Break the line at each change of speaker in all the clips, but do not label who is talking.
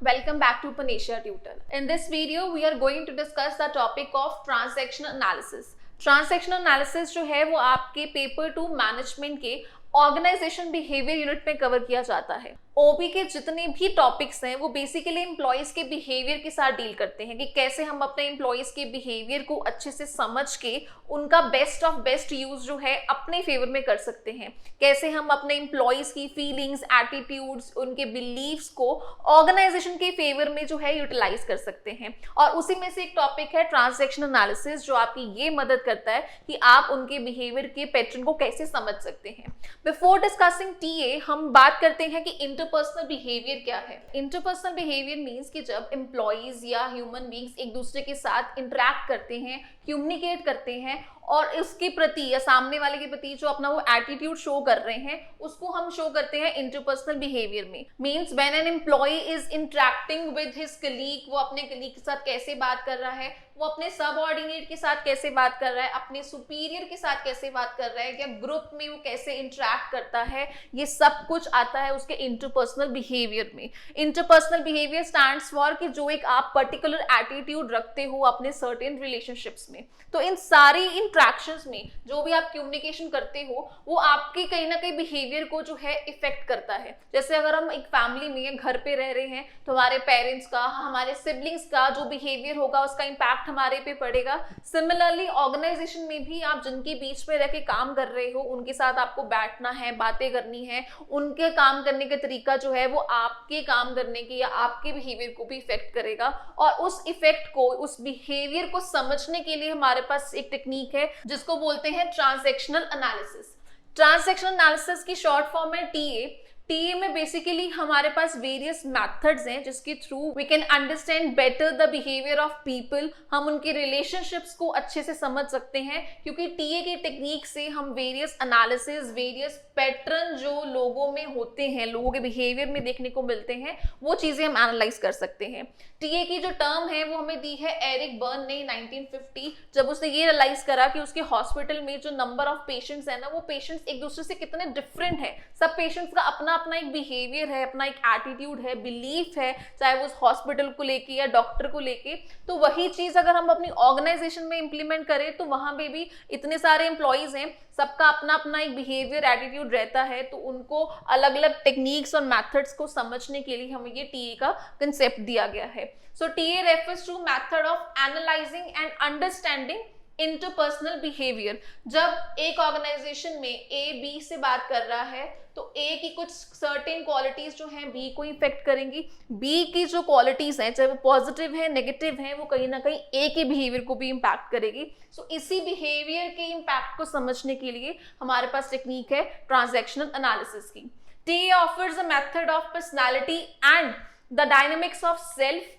welcome back to Panisha Tutor. In this video, we are going to discuss the topic of transactional analysis. Transactional analysis जो है वो आपके paper 2 management के organisation behaviour unit में cover किया जाता है। ओपी के जितने भी टॉपिक्स हैं वो बेसिकली एम्प्लॉयज के बिहेवियर के साथ डील करते हैं कि कैसे हम अपने एम्प्लॉयज के बिहेवियर को अच्छे से समझ के उनका बेस्ट ऑफ बेस्ट यूज जो है अपने फेवर में कर सकते हैं, कैसे हम अपने एम्प्लॉयज की फीलिंग्स, एटीट्यूड्स, उनके बिलीव्स को ऑर्गेनाइजेशन के फेवर में जो है यूटिलाइज कर सकते हैं। और उसी में से एक टॉपिक है ट्रांजैक्शनल एनालिसिस, जो आपकी ये मदद करता है कि आप उनके बिहेवियर के पैटर्न को कैसे समझ सकते हैं। बिफोर डिस्कसिंग टीए हम बात करते हैं कि इंटरपर्सनल बिहेवियर क्या है। इंटरपर्सनल बिहेवियर मींस कि जब एम्प्लॉइज या ह्यूमन बीइंग्स एक दूसरे के साथ इंटरेक्ट करते हैं, कम्युनिकेट करते हैं और इसके प्रति या सामने वाले के प्रति जो अपना वो एटीट्यूड शो कर रहे हैं उसको हम शो करते हैं इंटरपर्सनल बिहेवियर में। Means when an employee is interacting with his colleague, वो अपने कलीग के साथ कैसे बात कर रहा है, वो अपने सबऑर्डिनेट के साथ कैसे बात कर रहा है, अपने सुपीरियर के साथ कैसे बात कर रहा है, या ग्रुप में वो कैसे इंटरेक्ट करता है, ये सब कुछ आता है उसके इंटरपर्सनल बिहेवियर में। इंटरपर्सनल बिहेवियर स्टैंड्स फॉर कि जो एक आप पर्टिकुलर एटीट्यूड रखते हो अपने सर्टेन रिलेशनशिप्स में। तो इन सारी इंटरेक्शंस में जो भी आप कम्युनिकेशन करते हो वो आपके कहीं ना कहीं बिहेवियर को जो है इफेक्ट करता है। जैसे अगर हम एक फैमिली में घर पे रह रहे हैं तो हमारे पेरेंट्स का, हमारे सिबलिंग्स का जो बिहेवियर होगा उसका इम्पैक्ट हमारे पे पड़ेगा। सिमिलरली ऑर्गेनाइजेशन में भी आप जिनके बीच में रह के काम कर रहे हो उनके साथ आपको बैठना है, बातें करनी है, उनके काम करने का तरीका जो है वो आपके काम करने के या आपके बिहेवियर को भी इफेक्ट करेगा। और उस इफेक्ट को, उस बिहेवियर को समझने के लिए हमारे पास एक टेक्निक है जिसको बोलते हैं ट्रांजैक्शनल एनालिसिस। ट्रांजैक्शनल एनालिसिस की शॉर्ट फॉर्म है टीए। टीए में बेसिकली हमारे पास वेरियस मेथड्स हैं जिसके through we can understand better the behaviour of people. हम उनके रिलेशनशिप्स को अच्छे से समझ सकते हैं क्योंकि टीए की टेक्निक से हम वेरियस एनालिसिस, वेरियस पैटर्न जो लोगों में होते हैं, लोगों के बिहेवियर में देखने को मिलते हैं, वो चीजें हम एनालाइज कर सकते हैं। टीए की जो टर्म है वो हमें दी है एरिक बर्न ने 1950, जब उसने ये रियलाइज करा कि उसके हॉस्पिटल में जो नंबर ऑफ पेशेंट्स है ना, वो पेशेंट्स एक दूसरे से कितने डिफरेंट है। सब पेशेंट्स का अपना अपना एक बिहेवियर है, अपना एक एटीट्यूड है, बिलीफ है, चाहे वो उस हॉस्पिटल को लेके या डॉक्टर को लेके। तो वही चीज अगर हम अपनी ऑर्गेनाइजेशन में इंप्लीमेंट करें तो वहां पे भी इतने सारे एम्प्लॉइज हैं, सबका अपना अपना एक बिहेवियर, एटीट्यूड रहता है, तो उनको अलग अलग टेक्निक्स और मेथड्स को समझने के लिए हमें ये टीए का कंसेप्ट दिया गया है। So TA refers to method of analysing and understanding interpersonal behaviour. जब एक ऑर्गेनाइजेशन में ए बी से बात कर रहा है तो ए की कुछ सर्टेन क्वालिटीज जो हैं बी को इफेक्ट करेंगी, बी की जो क्वालिटीज हैं चाहे वो पॉजिटिव है, नेगेटिव है, वो कहीं ना कहीं ए के बिहेवियर को भी इम्पैक्ट करेगी। सो इसी बिहेवियर के इम्पैक्ट को समझने के लिए हमारे पास टेक्निक है ट्रांजैक्शनल एनालिसिस की। TA offers a method of personality and the dynamics of self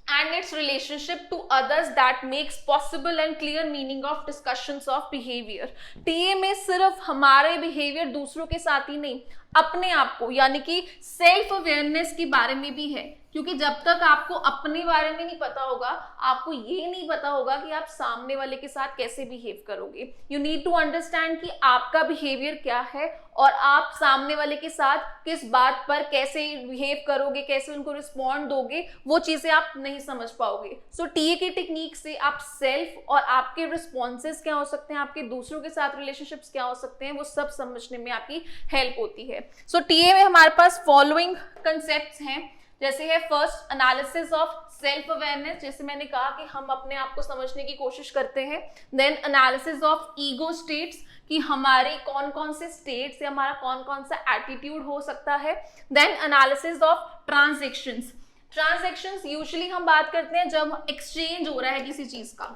and its relationship to others that makes possible and clear meaning of discussions of behavior। TA में सिर्फ हमारे बिहेवियर दूसरों के साथ ही नहीं, अपने आप को यानी कि सेल्फ अवेयरनेस के बारे में भी है, क्योंकि जब तक आपको अपने बारे में नहीं पता होगा, आपको ये नहीं पता होगा कि आप सामने वाले के साथ कैसे बिहेव करोगे। यू नीड टू अंडरस्टैंड कि आपका बिहेवियर क्या है और आप सामने वाले के साथ किस बात पर कैसे बिहेव करोगे, कैसे उनको रिस्पॉन्ड दोगे, वो चीजें आप नहीं समझ पाओगे। सो टीए की टेक्निक से आप सेल्फ और आपके रिस्पॉन्सेस क्या हो सकते हैं, आपके दूसरों के साथ रिलेशनशिप्स क्या हो सकते हैं, वो सब समझने में आपकी हेल्प होती है। सो टीए में हमारे पास फॉलोइंग कंसेप्ट्स हैं, जैसे है first analysis of self awareness, जैसे मैंने कहा कि हम अपने आप को समझने की कोशिश करते हैं। Then analysis of ego states, कि हमारे कौन कौन से स्टेट्स या हमारा कौन कौन सा एटीट्यूड हो सकता है। Then analysis of transactions. Transactions usually हम बात करते हैं जब एक्सचेंज हो रहा है किसी चीज का।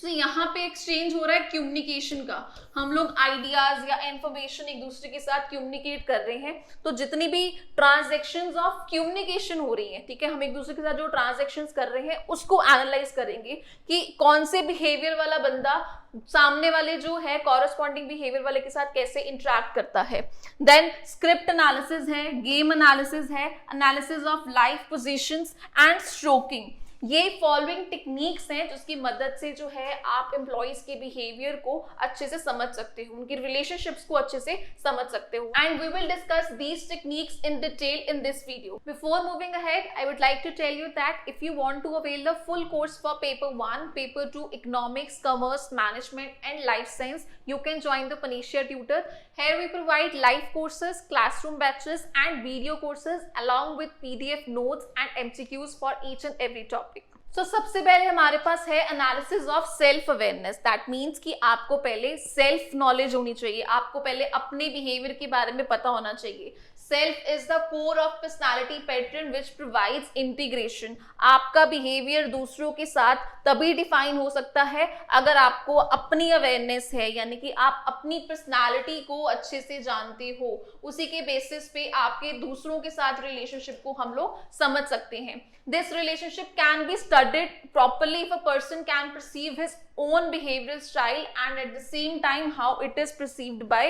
तो यहाँ पे एक्सचेंज हो रहा है कम्युनिकेशन का, हम लोग आइडियाज या इंफॉर्मेशन एक दूसरे के साथ कम्युनिकेट कर रहे हैं। तो जितनी भी ट्रांजैक्शंस ऑफ कम्युनिकेशन हो रही हैं, ठीक है, हम एक दूसरे के साथ जो ट्रांजैक्शंस कर रहे हैं उसको एनालाइज करेंगे कि कौन से बिहेवियर वाला बंदा सामने वाले जो है कॉरेस्पॉन्डिंग बिहेवियर वाले के साथ कैसे इंटरेक्ट करता है। देन स्क्रिप्ट एनालिसिस है, गेम एनालिसिस है, analysis of life positions and stroking. ये फॉलोइंग टेक्निक्स हैं जिसकी मदद से जो है आप एम्प्लॉइज के बिहेवियर को अच्छे से समझ सकते हो, उनकी रिलेशनशिप्स को अच्छे से समझ सकते हो, and we will discuss these techniques in detail in this video. Before moving ahead, I would like to tell you that if you want to avail the full course for paper 1, paper 2, economics, commerce, management and life science, you can join the Panisha Tutor. Here we provide live courses, classroom batches and video courses along with PDF notes and MCQs for each and every topic. So, सबसे पहले हमारे पास है analysis of self awareness. That means कि आपको पहले self knowledge होनी चाहिए, आपको पहले अपने बिहेवियर के बारे में पता होना चाहिए. Self is the core of personality pattern which provides integration. आपका बिहेवियर दूसरों के साथ तभी डिफाइन हो सकता है अगर आपको अपनी अवेयरनेस है, यानी कि आप अपनी पर्सनालिटी को अच्छे से जानते हो. उसी के बेसिस पे आपके दूसरों के साथ रिलेशनशिप को हम लोग समझ सकते हैं. This relationship can be studied properly if a person can perceive his own behavioral style and at the same time how it is perceived by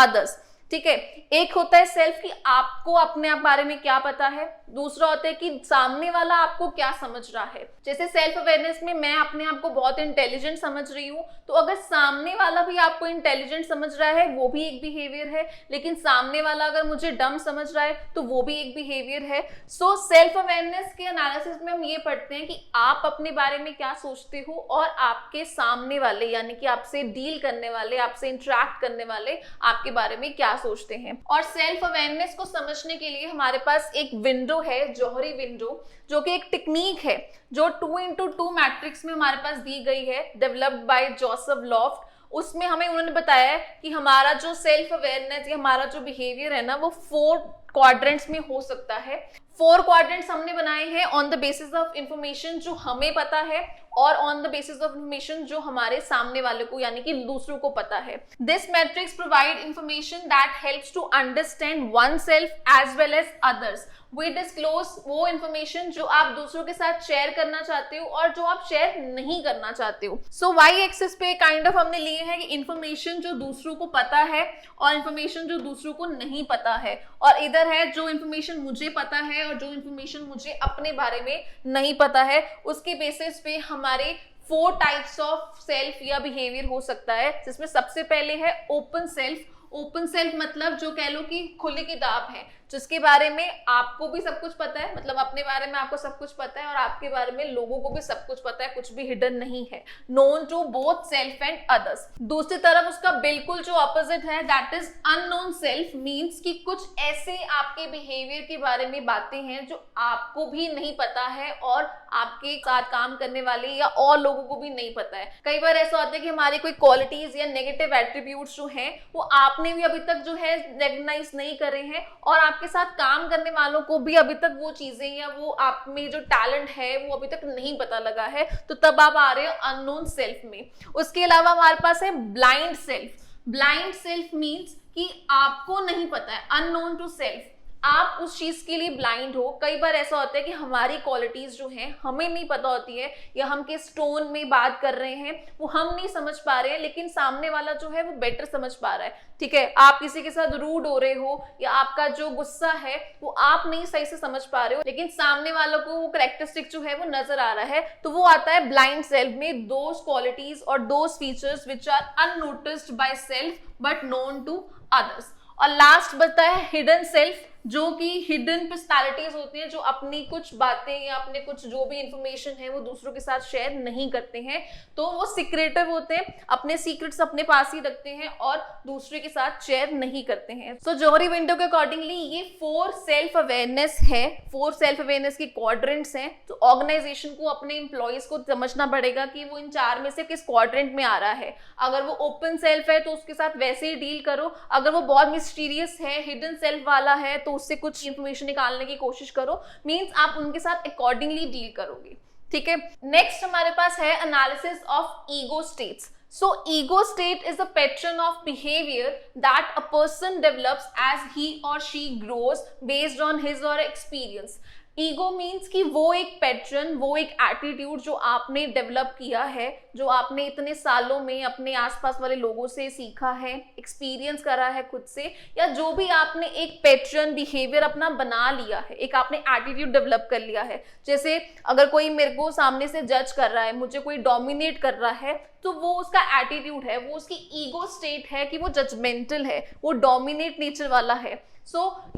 others. ठीक है, एक होता है सेल्फ कि आपको अपने आप बारे में क्या पता है, दूसरा होता है कि सामने वाला आपको क्या समझ रहा है. जैसे सेल्फ अवेयरनेस में मैं अपने आप को बहुत इंटेलिजेंट समझ रही हूँ, तो अगर सामने वाला भी आपको इंटेलिजेंट समझ रहा है वो भी एक बिहेवियर है, लेकिन सामने वाला अगर मुझे डम समझ रहा है तो वो भी एक बिहेवियर है. सो सेल्फ अवेयरनेस के एनालिसिस में हम ये पढ़ते हैं कि आप अपने बारे में क्या सोचते हो और आपके सामने वाले यानी कि आपसे डील करने वाले, आपसे इंटरेक्ट करने वाले आपके बारे में क्या सोचते हैं. और सेल्फ अवेयरनेस को समझने के लिए हमारे पास एक विंडो है, जौहरी विंडो, जो कि एक टेक्निक है जो 2x2 मैट्रिक्स में हमारे पास दी गई है, डेवलप्ड बाय जोसेफ लॉफ्ट. उसमें हमें उन्होंने बताया है कि हमारा जो सेल्फ अवेयरनेस या हमारा जो बिहेवियर है ना वो 4 क्वाड्रेंट्स में हो सकता है. 4 क्वाड्रेंट्स हमने बनाए हैं on the basis of information जो हमें पता है और on the basis of information जो हमारे सामने वाले को यानी कि दूसरों को पता है. This matrix provide information that helps to understand oneself as well as others. We disclose वो इंफॉर्मेशन जो आप दूसरों के साथ शेयर करना चाहते हो और जो आप शेयर नहीं करना चाहते हो. सो वाई एक्सिस पे काइंड ऑफ हमने लिए हैं कि इंफॉर्मेशन जो दूसरों को पता है और इंफॉर्मेशन जो दूसरों को नहीं पता है, और इधर है जो इंफॉर्मेशन मुझे पता है और जो इंफॉर्मेशन मुझे अपने बारे में नहीं पता है. उसके बेसिस पे हमारे 4 टाइप्स ऑफ सेल्फ या बिहेवियर हो सकता है, जिसमें सबसे पहले है ओपन सेल्फ. ओपन सेल्फ मतलब जो कह लो कि खुली किताब है, जिसके बारे में आपको भी सब कुछ पता है, मतलब अपने बारे में आपको सब कुछ पता है और आपके बारे में लोगों को भी सब कुछ पता है, कुछ भी हिडन नहीं है. Known to both self and others. दूसरी तरफ उसका बिल्कुल जो ऑपोजिट है, that is unknown self. Means कि कुछ ऐसे आपके बिहेवियर के बारे में बातें हैं जो आपको भी नहीं पता है और आपके साथ काम करने वाले या और लोगों को भी नहीं पता है. कई बार ऐसा होता है कि हमारी कोई क्वालिटीज या नेगेटिव एट्रीब्यूट्स जो हैं वो आपने भी अभी तक जो है रिकॉग्नाइज नहीं करे हैं और आपके साथ काम करने वालों को भी अभी तक वो चीजें या वो आप में जो टैलेंट है वो अभी तक नहीं पता लगा है, तो तब आप आ रहे हो अननोन सेल्फ में. उसके अलावा हमारे पास है blind self. Blind self means कि आपको नहीं पता है, अननोन टू सेल्फ, आप उस चीज के लिए ब्लाइंड हो. कई बार ऐसा होता है कि हमारी क्वालिटीज जो हैं हमें नहीं पता होती है, या हम किस टोन में बात कर रहे हैं वो हम नहीं समझ पा रहे हैं, लेकिन सामने वाला जो है वो बेटर समझ पा रहा है. ठीक है, आप किसी के साथ रूड हो रहे हो या आपका जो गुस्सा है वो आप नहीं सही से समझ पा रहे हो, लेकिन सामने वालों को वो कैरेक्टरिस्टिक जो है वो नजर आ रहा है, तो वो आता है ब्लाइंड सेल्फ में. दोज क्वालिटीज और those features which are unnoticed by self but known to others. और लास्ट बचता है हिडन सेल्फ, जो कि हिडन पर्सनालिटीज होती हैं जो अपनी कुछ बातें या अपने कुछ जो भी इंफॉर्मेशन है वो दूसरों के साथ शेयर नहीं करते हैं, तो वो सीक्रेटिव होते हैं, अपने सीक्रेट्स अपने पास ही रखते हैं और दूसरे के साथ शेयर नहीं करते हैं. सो जौहरी विंडो के अकॉर्डिंगली ये 4 सेल्फ अवेयरनेस है, 4 सेल्फ अवेयरनेस की क्वाड्रेंट्स हैं. तो ऑर्गेनाइजेशन को अपने एम्प्लॉइज को समझना पड़ेगा कि वो इन 4 में से किस क्वाड्रेंट में आ रहा है. अगर वो ओपन सेल्फ है तो उसके साथ वैसे ही डील करो, अगर वो बहुत मिस्टीरियस है, हिडन सेल्फ वाला है, तो उससे कुछ इंफॉर्मेशन निकालने की कोशिश करो. मींस आप उनके साथ अकॉर्डिंगली डील करोगे. ठीक है, नेक्स्ट हमारे पास है analysis of ego states. So ego state is a pattern of behavior that a person develops as he or she grows based on his or her experience. Ego means कि वो एक pattern, वो एक attitude जो आपने develop किया है, जो आपने इतने सालों में अपने आसपास वाले लोगों से सीखा है, एक्सपीरियंस करा है खुद से, या जो भी आपने एक पैटर्न बिहेवियर अपना बना लिया है, एक आपने एटीट्यूड डेवलप कर लिया है। जैसे अगर कोई मेरे को सामने से जज कर रहा है, मुझे कोई डोमिनेट कर रहा है, तो वो उसका एटीट्यूड है, वो उसकी ईगो स्टेट है कि वो जजमेंटल है, वो डोमिनेट नेचर वाला है।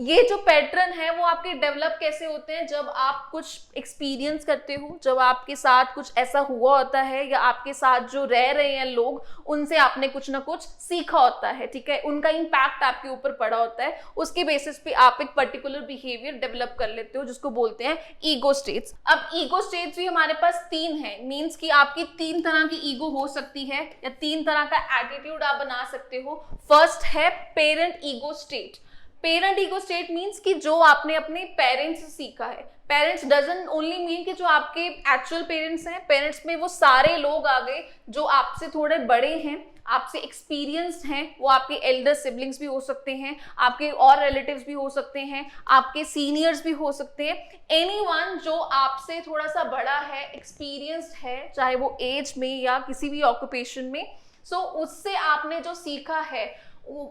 ये जो पैटर्न है वो आपके डेवलप कैसे होते हैं? जब आप कुछ एक्सपीरियंस करते हो, जब आपके साथ कुछ ऐसा हुआ होता है, या आपके साथ जो रह रहे हैं लोग, उनसे आपने कुछ ना कुछ सीखा होता है, ठीक है, उनका इम्पैक्ट आपके ऊपर पड़ा होता है, उसके बेसिस पे आप एक पर्टिकुलर बिहेवियर डेवलप कर लेते हो, जिसको बोलते हैं ईगो स्टेट्स। अब ईगो स्टेट्स भी हमारे पास 3 है, मीन्स कि आपकी 3 तरह की ईगो हो सकती है, या 3 तरह का एटीट्यूड आप बना सकते हो। फर्स्ट है parent ego state. Parent ego state means कि जो आपने अपने पेरेंट्स से सीखा है। पेरेंट्स डजंट ओनली मीन कि जो आपके एक्चुअल पेरेंट्स हैं, पेरेंट्स में वो सारे लोग आ गए जो आपसे थोड़े बड़े हैं, आपसे एक्सपीरियंस्ड हैं, वो आपके एल्डर सिबलिंग्स भी हो सकते हैं, आपके और रिलेटिव्स भी हो सकते हैं, आपके सीनियर्स भी हो सकते हैं, एनीवन जो आपसे थोड़ा सा बड़ा है, एक्सपीरियंस्ड है, चाहे वो एज में या किसी भी ऑक्यूपेशन में। उससे आपने जो सीखा है,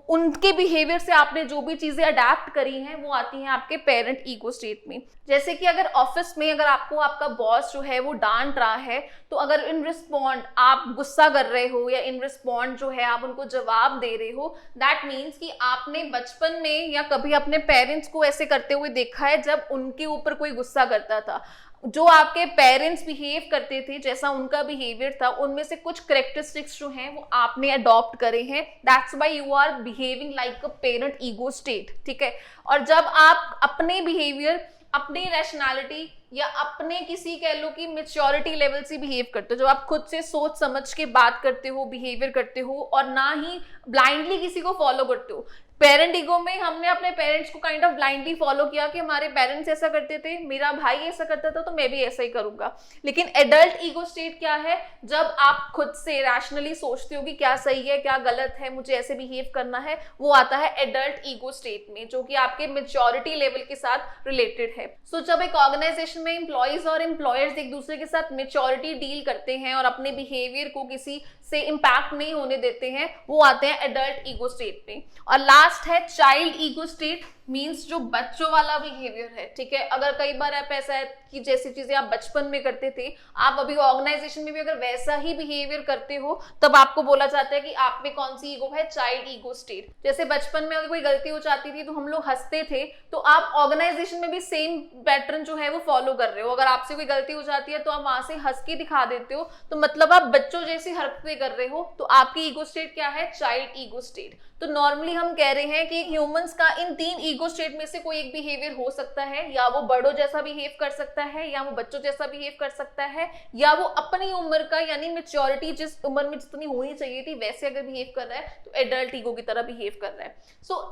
उनके बिहेवियर से आपने जो भी चीजें अडेप्ट करी हैं, वो आती हैं आपके पेरेंट ईगो स्टेट में। जैसे कि अगर ऑफिस में अगर आपको आपका बॉस जो है वो डांट रहा है, तो अगर इन रिस्पॉन्ड आप गुस्सा कर रहे हो, या इन रिस्पॉन्ड जो है आप उनको जवाब दे रहे हो, दैट मीन्स कि आपने बचपन में या कभी अपने पेरेंट्स को ऐसे करते हुए देखा है जब उनके ऊपर कोई गुस्सा करता था। जो आपके पेरेंट्स बिहेव करते थे, जैसा उनका बिहेवियर था, उनमें से कुछ करेक्टरिस्टिक्स जो हैं वो आपने अडॉप्ट करे हैं। That's why you are behaving like a parent ego state, ठीक है। और जब आप अपने बिहेवियर, अपनी रैशनैलिटी या अपने किसी कह लो कि मैच्योरिटी लेवल से बिहेव करते हो, जब आप खुद से सोच समझ के बात करते हो, बिहेवियर करते हो, और ना ही ब्लाइंडली किसी को फॉलो करते हो। पेरेंट ईगो में हमने अपने पेरेंट्स को काइंड ऑफ ब्लाइंडली फॉलो किया कि हमारे पेरेंट्स ऐसा करते थे, मेरा भाई ऐसा करता था, तो मैं भी ऐसा ही करूंगा। लेकिन एडल्ट ईगो स्टेट क्या है? जब आप खुद से रैशनली सोचते हो कि क्या सही है, क्या गलत है, मुझे ऐसे बिहेव करना है, वो आता है एडल्ट ईगो स्टेट में, जो कि आपके मैच्योरिटी लेवल के साथ रिलेटेड है। जब एक ऑर्गेनाइजेशन में एम्प्लॉयज और एम्प्लॉयर्स एक दूसरे के साथ मैच्योरिटी डील करते हैं और अपने बिहेवियर को किसी से इम्पैक्ट नहीं होने देते हैं, वो आते हैं एडल्ट ईगो स्टेट में। और लास्ट है चाइल्ड ईगो स्टेट, मीन्स जो बच्चों वाला बिहेवियर है, ठीक है। अगर कई बार आप ऐसा है कि जैसी चीजें आप बचपन में करते थे, आप अभी ऑर्गेनाइजेशन में भी अगर वैसा ही बिहेवियर करते हो, तब आपको बोला जाता है कि आप में कौन सी ईगो है? Child ego state. जैसे बचपन में अगर कोई गलती हो जाती थी तो हम लोग हंसते थे, तो आप ऑर्गेनाइजेशन में भी सेम पैटर्न जो है वो फॉलो कर रहे हो। अगर आपसे कोई गलती हो जाती है तो आप वहां से हंस के दिखा देते हो, तो मतलब आप बच्चों जैसी हरकतें कर रहे हो, तो आपकी ईगो स्टेट क्या है? Child ego state. तो नॉर्मली हम कह रहे हैं कि ह्यूमंस का इन 3 ईगो स्टेट में से कोई एक बिहेवियर हो सकता है, या वो बड़ों जैसा बिहेव कर सकता है, या वो बच्चों जैसा बिहेव कर सकता है, या वो अपनी उम्र का यानी मैच्योरिटी जिस उम्र में जितनी होनी चाहिए थी वैसे अगर बिहेव कर रहा है तो एडल्ट ईगो की तरह बिहेव कर रहा है।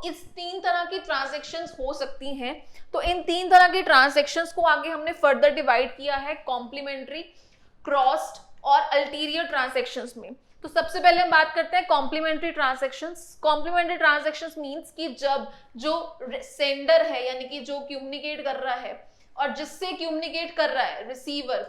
इस 3 तरह की ट्रांजैक्शंस हो सकती हैं। तो इन 3 तरह की ट्रांजैक्शंस को आगे हमने फर्दर डिवाइड किया है कॉम्प्लीमेंट्री, क्रॉस्ड और अल्टीरियर ट्रांजैक्शंस में। तो सबसे पहले हम बात करते हैं complementary transactions. Complementary transactions means कि जब जो सेंडर है यानी कि जो कम्युनिकेट कर रहा है और जिससे कम्युनिकेट कर रहा है रिसीवर,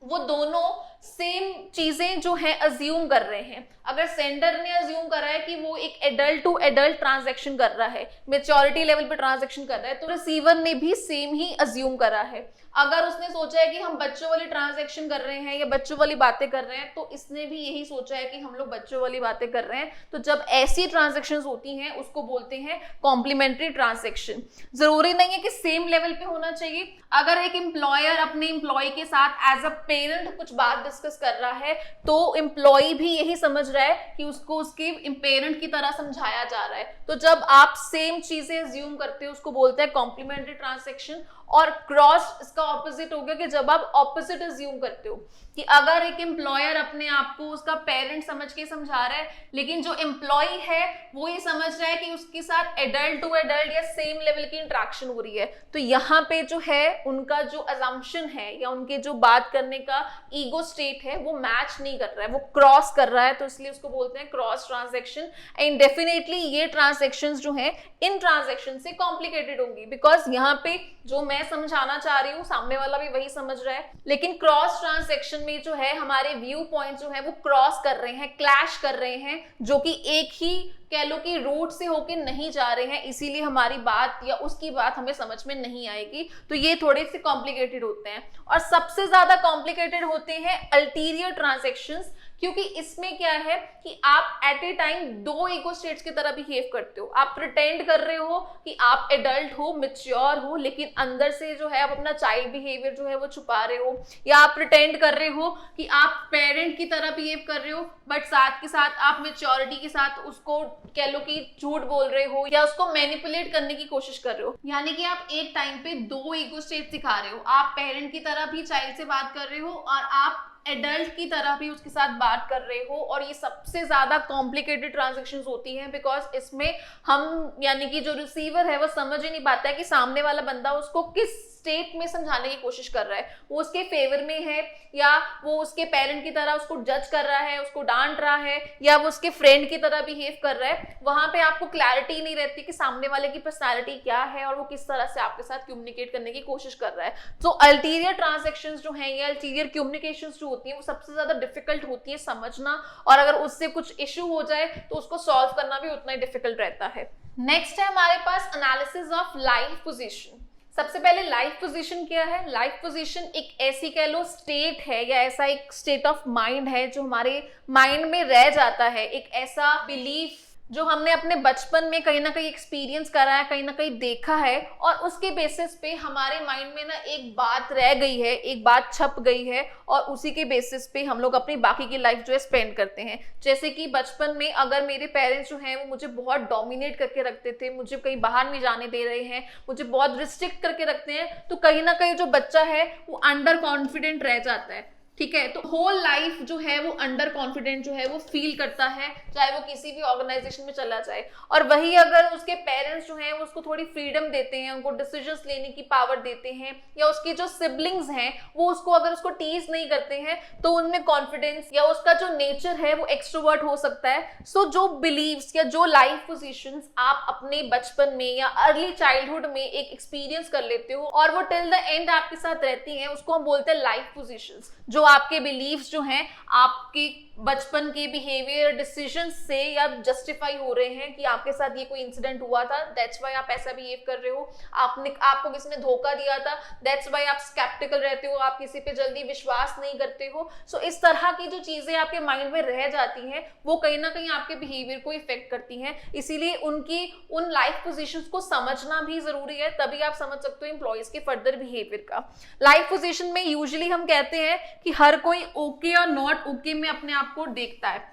वो दोनों सेम चीजें जो है अज्यूम कर रहे हैं। अगर सेंडर ने अज्यूम करा है कि वो एक एडल्ट टू एडल्ट ट्रांजैक्शन कर रहा है, मैच्योरिटी लेवल पे ट्रांजैक्शन कर रहा है, तो रिसीवर ने भी सेम ही अज्यूम करा है। अगर उसने सोचा है कि हम बच्चों वाली ट्रांजैक्शन कर रहे हैं या बच्चों वाली बातें कर रहे हैं, तो इसने भी यही सोचा है कि हम लोग बच्चों वाली बातें कर रहे हैं। तो जब ऐसी ट्रांजैक्शंस होती हैं उसको बोलते हैं कॉम्प्लीमेंट्री ट्रांजैक्शन। जरूरी नहीं है कि सेम लेवल पे होना चाहिए। अगर एक एम्प्लॉयर अपने एम्प्लॉय के साथ एज अ पेरेंट कुछ बात डिस्कस कर रहा है, तो एम्प्लॉय भी यही समझ रहा है कि उसको उसके पेरेंट की तरह समझाया जा रहा है। तो जब आप सेम चीजें अज्यूम करते हो उसको बोलते हैं कॉम्प्लीमेंट्री ट्रांजैक्शन। और क्रॉस इसका ऑपोजिट हो गया कि जब आप ऑपोजिट अज्यूम करते हो कि अगर एक एम्प्लॉयर अपने आप को उसका पेरेंट समझ के समझा रहा है, लेकिन जो एम्प्लॉय है वो ये समझ रहा है कि उसके साथ एडल्ट टू एडल्ट या सेम लेवल की इंटरेक्शन हो रही है, तो यहाँ पे जो है उनका जो अजम्पशन है या उनके जो बात करने का ईगो स्टेट है वो मैच नहीं कर रहा है, वो क्रॉस कर रहा है। तो इसलिए उसको बोलते हैं क्रॉस ट्रांजैक्शन। एंड डेफिनेटली ये ट्रांजैक्शंस जो हैं इन ट्रांजैक्शन से कॉम्प्लिकेटेड होंगी, बिकॉज यहाँ पे जो मैं मैं समझाना चाह रही हूँ सामने वाला भी वही समझ रहा है, लेकिन क्रॉस ट्रांजैक्शन में जो है हमारे व्यू पॉइंट जो है वो क्रॉस कर रहे हैं, क्लैश कर रहे हैं, जो कि एक ही कह लो कि रूट से होके नहीं जा रहे हैं, इसीलिए हमारी बात या उसकी बात हमें समझ में नहीं आएगी। तो ये थोड़े से कॉम्प्लिकेटेड होते हैं और सबसे ज्यादा कॉम्प्लिकेटेड होते हैं अल्टीरियर ट्रांजैक्शंस, क्योंकि इसमें क्या है कि आप एट ए टाइम दो ईगो स्टेट्स की तरह बिहेव करते हो। आप प्रिटेंड कर रहे हो कि आप एडल्ट हो, मैच्योर हो, लेकिन अंदर से जो है आप अपना चाइल्ड बिहेवियर जो है वो छुपा रहे हो, या आप प्रिटेंड कर रहे हो कि आप पेरेंट की तरह बिहेव कर रहे हो, बट साथ के साथ आप मैच्योरिटी के साथ उसको कह लो कि झूठ बोल रहे हो या उसको मैनिपुलेट करने की कोशिश कर रहे हो। यानी कि आप एक टाइम पे दो ईगो स्टेट दिखा रहे हो, आप पेरेंट की तरह भी चाइल्ड से बात कर रहे हो और आप एडल्ट की तरह भी उसके साथ बात कर रहे हो। और ये सबसे ज्यादा कॉम्प्लिकेटेड ट्रांजैक्शंस होती हैं, बिकॉज इसमें हम यानी कि जो रिसीवर है वो समझ ही नहीं पाता है कि सामने वाला बंदा उसको किस स्टेट में समझाने की कोशिश कर रहा है, वो उसके फेवर में है या वो उसके पेरेंट की तरह उसको जज कर रहा है, उसको डांट रहा है, या वो उसके फ्रेंड की तरह बिहेव कर रहा है। वहां पे आपको क्लैरिटी नहीं रहती कि सामने वाले की पर्सनालिटी क्या है और वो किस तरह से आपके साथ कम्युनिकेट करने की कोशिश कर रहा है। तो अल्टीरियर ट्रांजैक्शंस जो हैं या अल्टीरियर कम्युनिकेशंस जो होती है वो सबसे ज्यादा डिफिकल्ट होती है समझना, और अगर उससे कुछ इश्यू हो जाए तो उसको सॉल्व करना भी उतना ही डिफिकल्ट रहता है। नेक्स्ट है हमारे पास एनालिसिस ऑफ लाइफ पोजीशन। सबसे पहले लाइफ पोजीशन क्या है? लाइफ पोजीशन एक ऐसी कह लो स्टेट है या ऐसा एक स्टेट ऑफ माइंड है जो हमारे माइंड में रह जाता है, एक ऐसा बिलीफ जो हमने अपने बचपन में कहीं ना कहीं एक्सपीरियंस करा है, कहीं ना कहीं देखा है, और उसके बेसिस पे हमारे माइंड में ना एक बात रह गई है, एक बात छप गई है, और उसी के बेसिस पे हम लोग अपनी बाकी की लाइफ जो है स्पेंड करते हैं। जैसे कि बचपन में अगर मेरे पेरेंट्स जो हैं वो मुझे बहुत डोमिनेट करके रखते थे, मुझे कहीं बाहर नहीं जाने दे रहे हैं, मुझे बहुत रिस्ट्रिक्ट करके रखते हैं, तो कहीं ना कहीं जो बच्चा है वो अंडर कॉन्फिडेंट रह जाता है। ठीक है, तो होल लाइफ जो है वो अंडर कॉन्फिडेंट जो है वो फील करता है, चाहे वो किसी भी ऑर्गेनाइजेशन में चला जाए। और वही अगर उसके पेरेंट्स जो हैं वो उसको थोड़ी फ्रीडम देते हैं, उनको डिसीजंस लेने की पावर देते हैं, या उसकी जो सिबलिंग्स हैं वो उसको अगर उसको टीज नहीं करते हैं तो उनमें कॉन्फिडेंस या उसका जो नेचर है वो एक्सट्रोवर्ट हो सकता है। सो जो बिलीव्स या जो लाइफ पोजीशंस आप अपने बचपन में या अर्ली चाइल्डहुड में एक एक्सपीरियंस कर लेते हो और वो टिल द एंड आपके साथ रहती हैं, उसको हम बोलते हैं लाइफ पोजीशंस। जो आपके बिलीव्स जो हैं आपके बचपन के बिहेवियर डिसीजंस से या जस्टिफाई हो रहे हैं कि आपके साथ ये कोई इंसिडेंट हुआ था, दैट्स वाई आप ऐसा बिहेव कर रहे हो, आपको किसी ने धोखा दिया था, दैट्स वाई आप स्केप्टिकल रहते हो, आप किसी पे जल्दी विश्वास नहीं करते हो। सो इस तरह की जो चीजें आपके माइंड में रह जाती हैं वो कहीं ना कहीं आपके बिहेवियर को इफेक्ट करती हैं। इसीलिए उन लाइफ पोजीशंस को समझना भी जरूरी है, तभी आप समझ सकते हो एम्प्लॉइज के फर्दर बिहेवियर का। लाइफ पोजीशन में यूजुअली हम कहते हैं कि हर कोई ओके और नॉट ओके में अपने आप को देखता है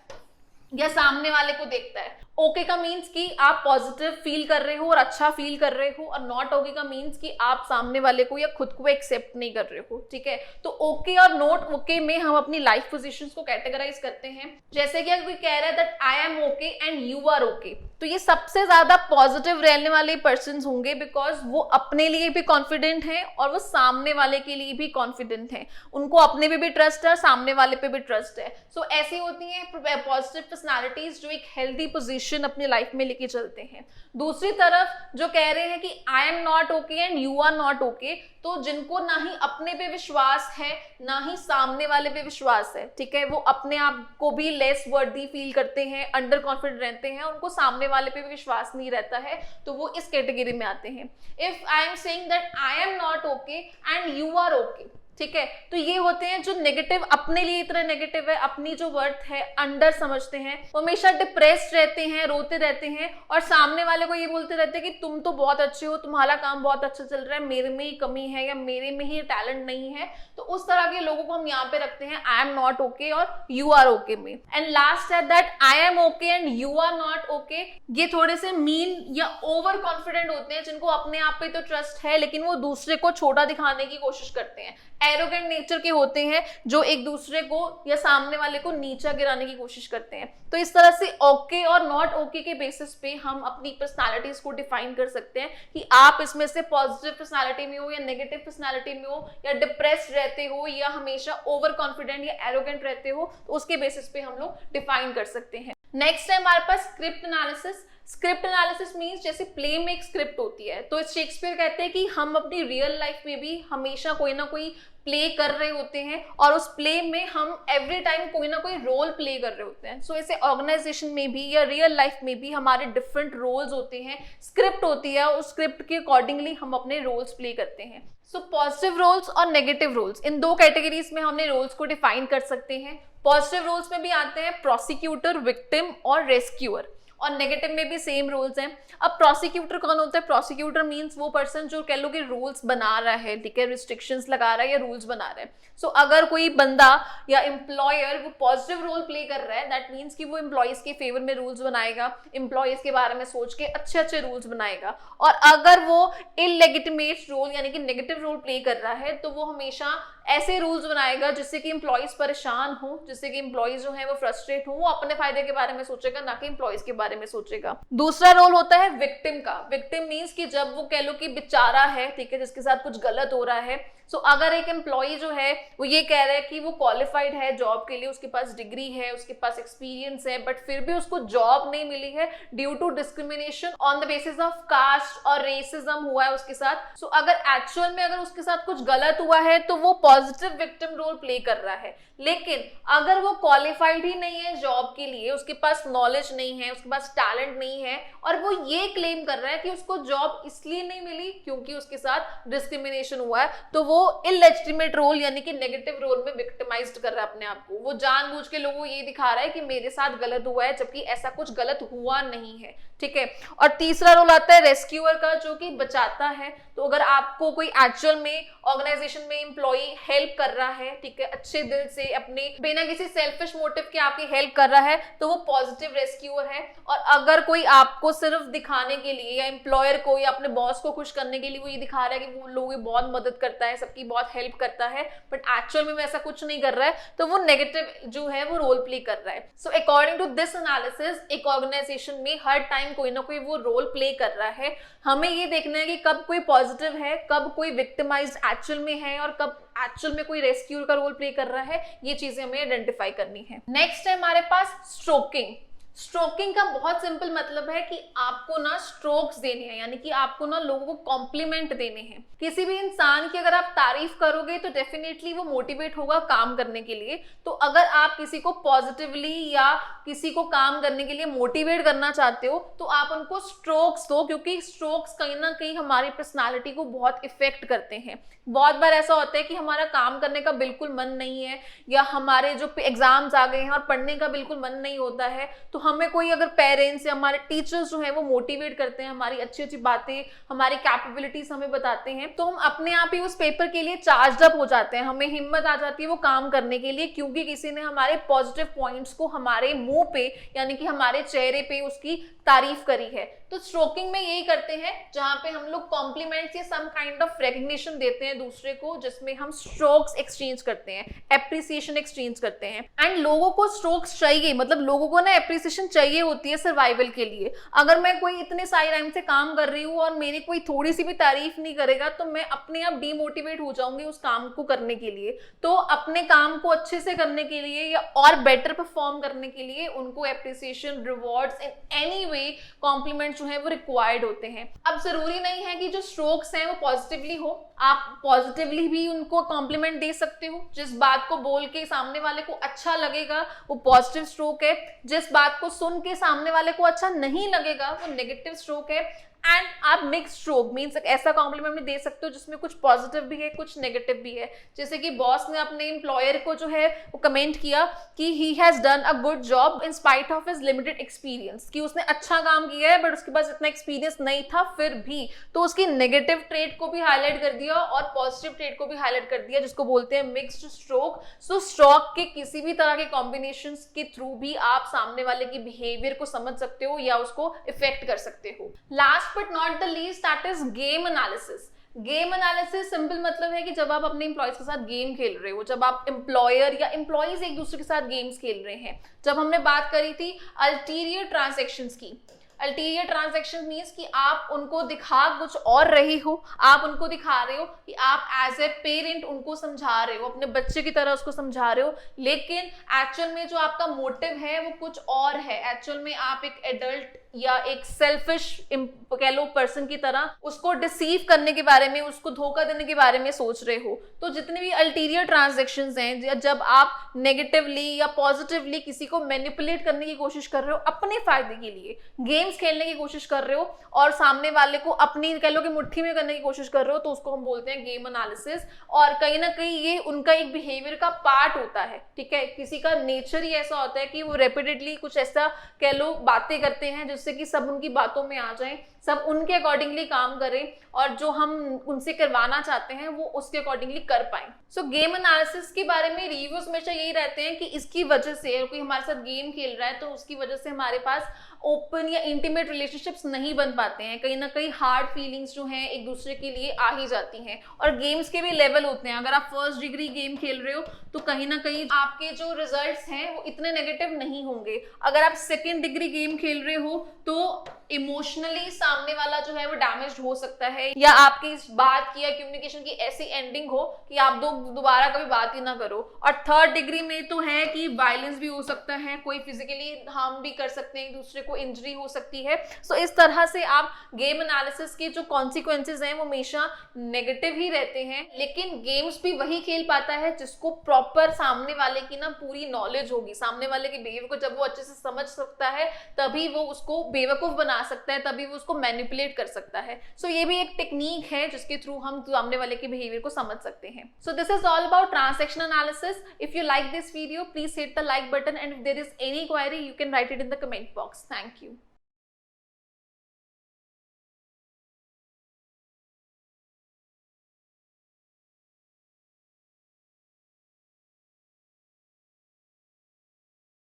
या सामने वाले को देखता है। ओके का मीन्स कि आप पॉजिटिव फील कर रहे हो और अच्छा फील कर रहे हो, और नॉट ओके का मीन्स कि आप सामने वाले को या खुद को एक्सेप्ट नहीं कर रहे हो। ठीक है, तो ओके और नॉट ओके में हम अपनी लाइफ पोजीशंस को कैटेगराइज करते हैं। जैसे कि अगर कोई कह रहा है that I am okay and you are okay, तो ये सबसे ज्यादा पॉजिटिव रहने वाले पर्सन होंगे, बिकॉज वो अपने लिए भी कॉन्फिडेंट हैं और वो सामने वाले के लिए भी कॉन्फिडेंट हैं, उनको अपने पे भी ट्रस्ट है और सामने वाले पे भी ट्रस्ट है। सो ऐसी होती हैं पॉजिटिव पर्सनालिटीज जो एक हेल्दी पोजीशन अपनी लाइफ में लेके चलते हैं। दूसरी तरफ जो कह रहे हैं कि I am not okay and you are not okay, तो जिनको ना ही अपने पे विश्वास है ना ही सामने वाले पे विश्वास है, ठीक है, वो अपने आप को भी लेस वर्दी फील करते हैं, अंडर कॉन्फिडेंट रहते हैं, उनको सामने वाले पे भी विश्वास नहीं रहता है, तो वो इस कैटेगरी में आते हैं। If I am saying that I am not okay and you are okay, ठीक है, तो ये होते हैं जो नेगेटिव, अपने लिए इतना नेगेटिव है, अपनी जो वर्थ है अंडर समझते हैं, हमेशा डिप्रेस्ड रहते हैं, रोते रहते हैं, और सामने वाले को ये बोलते रहते हैं कि तुम तो बहुत अच्छे हो, तुम्हारा काम बहुत अच्छा चल रहा है, मेरे में ही कमी है या मेरे में ही टैलेंट नहीं है। तो उस तरह के लोगों को हम यहाँ पे रखते हैं आई एम नॉट ओके और यू आर ओके में। एंड लास्ट है that I am okay and you are not okay. ये थोड़े से मीन या ओवर कॉन्फिडेंट होते हैं, जिनको अपने आप पे तो ट्रस्ट है लेकिन वो दूसरे को छोटा दिखाने की कोशिश करते हैं। एरोगेंट नेचर के होते हैं जो एक दूसरे को या सामने वाले को नीचा गिराने की कोशिश करते हैं। तो इस तरह से ओके और नॉट ओके के बेसिस पे हम अपनी पर्सनालिटीज को डिफाइन कर सकते हैं कि आप इसमें से पॉजिटिव पर्सनालिटी में हो या नेगेटिव पर्सनालिटी में हो, या डिप्रेस्ड रहते हो या हमेशा ओवर कॉन्फिडेंट या एरोगेंट रहते हो, तो उसके बेसिस पे हम लोग डिफाइन कर सकते हैं। नेक्स्ट है हमारे पास script analysis. Script analysis means जैसे प्ले में एक स्क्रिप्ट होती है, तो शेक्सपियर कहते हैं कि हम अपनी रियल लाइफ में भी हमेशा कोई ना कोई प्ले कर रहे होते हैं और उस प्ले में हम एवरी टाइम कोई ना कोई रोल प्ले कर रहे होते हैं। सो ऐसे ऑर्गेनाइजेशन में भी या रियल लाइफ में भी हमारे डिफरेंट रोल्स होते हैं, स्क्रिप्ट होती है, उस स्क्रिप्ट के अकॉर्डिंगली हम अपने रोल्स प्ले करते हैं। सो पॉजिटिव रोल्स और नेगेटिव रोल्स, इन दो कैटेगरीज में हमने रोल्स को डिफाइन कर सकते हैं। पॉजिटिव रोल्स में भी आते हैं प्रोसिक्यूटर, विक्टिम और रेस्क्यूअर, और नेगेटिव में भी सेम रूल्स हैं। अब प्रोसिक्यूटर कौन होता है? प्रोसिक्यूटर मींस वो पर्सन जो कह लो कि रूल्स बना रहा है, ठीक है, रिस्ट्रिक्शंस लगा रहा है या रूल्स बना रहा है। सो अगर कोई बंदा या एम्प्लॉयर वो पॉजिटिव रोल प्ले कर रहा है, दैट मीन्स कि वो एम्प्लॉयज के फेवर में रूल्स बनाएगा, एम्प्लॉयज के बारे में सोच के अच्छे अच्छे रूल्स बनाएगा। और अगर वो इलेजिटिमेट रोल यानी कि नेगेटिव रोल प्ले कर रहा है, तो वो हमेशा ऐसे रूल्स बनाएगा जिससे कि एम्प्लॉयज परेशान हो, जिससे कि एम्प्लॉयज जो है वो फ्रस्ट्रेट हो, वो अपने फायदे के बारे में सोचेगा, ना कि एम्प्लॉयज के बारे में सोचेगा। दूसरा रोल होता है विक्टिम का। विक्टिम मींस कि जब वो कह लो कि बेचारा है, ठीक है, जिसके साथ कुछ गलत हो रहा है। सो अगर एक एम्प्लॉय जो है वो ये कह रहा है कि वो क्वालिफाइड है जॉब के लिए, उसके पास डिग्री है, उसके पास एक्सपीरियंस है, बट फिर भी उसको जॉब नहीं मिली है due to discrimination on the basis of caste और रेसिज्म हुआ है उसके साथ। सो अगर एक्चुअल में अगर उसके साथ कुछ गलत हुआ है तो वो पॉजिटिव विक्टिम रोल प्ले कर रहा है। लेकिन अगर वो क्वालिफाइड ही नहीं है जॉब के लिए, उसके पास नॉलेज नहीं है, उसके पास टैलेंट नहीं है, और वो ये क्लेम कर रहा है कि उसको जॉब इसलिए नहीं मिली क्योंकि उसके साथ डिस्क्रिमिनेशन हुआ है, तो वो इलेजिटिमेट रोल यानी कि नेगेटिव रोल में विक्टिमाइज्ड कर रहा है अपने आप को। वो जानबूझ के लोगों को ये दिखा रहा है कि मेरे साथ गलत हुआ है, जबकि ऐसा कुछ गलत हुआ नहीं है, ठीक है। और तीसरा रोल आता है रेस्क्यूअर का, जो कि बचाता है। तो अगर आपको कोई एक्चुअल में ऑर्गेनाइजेशन में एम्प्लॉय हेल्प कर रहा है, ठीक है, अच्छे दिल से, अपने बिना किसी सेल्फिश मोटिव के आपकी हेल्प कर रहा है, तो वो पॉजिटिव रेस्क्यूअर है। और अगर कोई आपको सिर्फ दिखाने के लिए या एम्प्लॉयर को या अपने बॉस को खुश करने के लिए वो ये दिखा रहा है कि वो लोगों की बहुत मदद करता है, सबकी बहुत हेल्प करता है, बट एक्चुअल में वैसा कुछ नहीं कर रहा है, तो वो नेगेटिव जो है वो रोल प्ले कर रहा है। So according to this analysis, एक ऑर्गेनाइजेशन में हर टाइम कोई ना कोई वो रोल प्ले कर रहा है। हमें ये देखना है कि कब कोई पॉजिटिव है, कब कोई विक्टिमाइज्ड एक्चुअल में है, और कब एक्चुअल में कोई रेस्क्यूअर का रोल प्ले कर रहा है। ये चीजें हमें आइडेंटिफाई करनी है। नेक्स्ट है हमारे पास स्ट्रोकिंग। स्ट्रोकिंग का बहुत सिंपल मतलब है कि आपको ना स्ट्रोक्स देने हैं, यानी कि आपको ना लोगों को कॉम्प्लीमेंट देने हैं। किसी भी इंसान की अगर आप तारीफ करोगे तो डेफिनेटली वो मोटिवेट होगा काम करने के लिए। तो अगर आप किसी को पॉजिटिवली या किसी को काम करने के लिए मोटिवेट करना चाहते हो, तो आप उनको स्ट्रोक्स दो, क्योंकि स्ट्रोक्स कहीं ना कहीं हमारी पर्सनालिटी को बहुत इफेक्ट करते हैं। बहुत बार ऐसा होता है कि हमारा काम करने का बिल्कुल मन नहीं है, या हमारे जो एग्जाम्स आ गए हैं और पढ़ने का बिल्कुल मन नहीं होता है, तो हमें कोई अगर पेरेंट्स या हमारे टीचर्स जो हैं वो मोटिवेट करते हैं, हमारी अच्छी अच्छी बातें, हमारी कैपेबिलिटीज हमें बताते हैं, तो हम अपने आप ही उस पेपर के लिए चार्ज अप हो जाते हैं, हमें हिम्मत आ जाती है वो काम करने के लिए, क्योंकि किसी ने हमारे पॉजिटिव पॉइंट्स को हमारे मुंह पे यानी कि हमारे चेहरे पे उसकी तारीफ करी है। तो स्ट्रोकिंग में यही करते हैं, जहां पे हम लोग कॉम्प्लीमेंट्स या सम काइंड ऑफ रिकग्निशन देते हैं दूसरे को, जिसमें हम स्ट्रोक्स एक्सचेंज करते हैं, एप्रिसिएशन एक्सचेंज करते हैं। एंड लोगों को स्ट्रोक्स चाहिए, मतलब लोगों को ना एप्रिसिएशन चाहिए होती है सर्वाइवल के लिए। अगर मैं कोई इतने सारे टाइम से काम कर रही हूँ और मेरी कोई थोड़ी सी भी तारीफ नहीं करेगा, तो मैं अपने आप डीमोटिवेट हो जाऊंगी उस काम को करने के लिए। तो अपने काम को अच्छे से करने के लिए या और बेटर परफॉर्म करने के लिए उनको appreciation, rewards in any way, compliment जो है वो रिक्वायर्ड होते हैं। अब जरूरी नहीं है कि जो स्ट्रोक्स हैं वो पॉजिटिवली हो, आप पॉजिटिवली भी उनको कॉम्प्लीमेंट दे सकते हो। जिस बात को बोल के सामने वाले को अच्छा लगेगा वो पॉजिटिव स्ट्रोक है, जिस बात को सुन के सामने वाले को अच्छा नहीं लगेगा वो नेगेटिव स्ट्रोक है। एंड आप मिक्स स्ट्रोक मीन्स ऐसा कॉम्प्लीमेंट भी दे सकते हो जिसमें कुछ पॉजिटिव भी है, कुछ नेगेटिव भी है। जैसे कि बॉस ने अपने एम्प्लॉयर को जो है वो कमेंट किया कि he has done a good job in spite of his limited experience, कि उसने अच्छा काम किया है बट उसके पास इतना एक्सपीरियंस नहीं था फिर भी, तो उसकी नेगेटिव ट्रेट को भी हाईलाइट कर दिया और पॉजिटिव ट्रेट को भी हाईलाइट कर दिया, जिसको बोलते हैं मिक्स्ड स्ट्रोक। सो स्ट्रोक के किसी भी तरह के कॉम्बिनेशन के थ्रू भी आप सामने वाले की बिहेवियर को समझ सकते हो या उसको इफेक्ट कर सकते हो। Last but not the least, that is game analysis. Game analysis simple मतलब है कि जब आप अपने एम्प्लॉयज के साथ गेम खेल रहे हो, जब आप एम्प्लॉयर या एम्प्लॉयज एक दूसरे के साथ गेम्स खेल रहे हैं। जब हमने बात करी थी अल्टीरियर ट्रांजैक्शंस की, अल्टीरियर ट्रांजैक्शन मीन्स कि आप उनको दिखा कुछ और रहे हो, आप उनको दिखा रहे हो कि आप एज ए पेरेंट उनको समझा रहे हो, अपने बच्चे की तरह उसको समझा रहे हो, लेकिन एक्चुअल में जो आपका मोटिव है वो कुछ और है। एक्चुअल में आप एक एडल्ट या एक सेल्फिश कह लो पर्सन की तरह उसको डिसीव करने के बारे में, उसको धोखा देने के बारे में सोच रहे हो। तो जितने भी अल्टीरियर ट्रांजैक्शंस हैं, जब आप नेगेटिवली या पॉजिटिवली किसी को मैनिपुलेट करने की कोशिश कर रहे हो अपने फायदे के लिए, गेम्स खेलने की कोशिश कर रहे हो और सामने वाले को अपनी कह लो कि मुट्ठी में करने की कोशिश कर रहे हो, तो उसको हम बोलते हैं गेम एनालिसिस। और कहीं ना कहीं ये उनका एक बिहेवियर का पार्ट होता है, ठीक है। किसी का नेचर ही ऐसा होता है कि वो रेपिटेडली कुछ ऐसा कह लो बातें करते हैं जिससे कि सब उनकी बातों में आ जाएं, सब उनके अकॉर्डिंगली काम करें और जो हम उनसे करवाना चाहते हैं वो उसके अकॉर्डिंगली कर पाएं। सो गेम एनालिसिस के बारे में रिव्यूज हमेशा यही रहते हैं कि इसकी वजह से कोई हमारे साथ गेम खेल रहा है तो उसकी वजह से हमारे पास ओपन या इंटीमेट रिलेशनशिप्स नहीं बन पाते हैं, कहीं ना कहीं हार्ड फीलिंग्स जो हैं एक दूसरे के लिए आ ही जाती हैं। और गेम्स के भी लेवल होते हैं, अगर आप फर्स्ट डिग्री गेम खेल रहे हो तो कहीं ना कहीं आपके जो रिजल्ट्स हैं वो इतने नेगेटिव नहीं होंगे। अगर आप सेकेंड डिग्री गेम खेल रहे हो तो इमोशनली सामने वाला जो है वो डैमेज हो सकता है, या आपकी इस बात की या कम्युनिकेशन की ऐसी एंडिंग हो कि आप दोबारा कभी बात ही ना करो। और थर्ड डिग्री में तो है कि वायलेंस भी हो सकता है, कोई फिजिकली हार्म भी कर सकते हैं, एक दूसरे को इंजरी हो सकती है। सो इस तरह से आप गेम एनालिसिस के जो कॉन्सिक्वेंसेज हैं वो हमेशा नेगेटिव ही रहते हैं। लेकिन गेम्स भी वही खेल पाता है जिसको प्रॉपर सामने वाले की ना पूरी नॉलेज होगी, सामने वाले के बिहेवियर को जब वो अच्छे से समझ सकता है तभी वो उसको बेवकूफ बना सकता है, तभी वो उसको मैनिपुलेट कर सकता है। सो ये भी एक टेक्निक है जिसके थ्रू हम सामने वाले के बिहेवियर को समझ सकते हैं। So this is all about transactional analysis. If you like this video, please hit the like button, and if there is any query you can write it in the comment box. Thank you.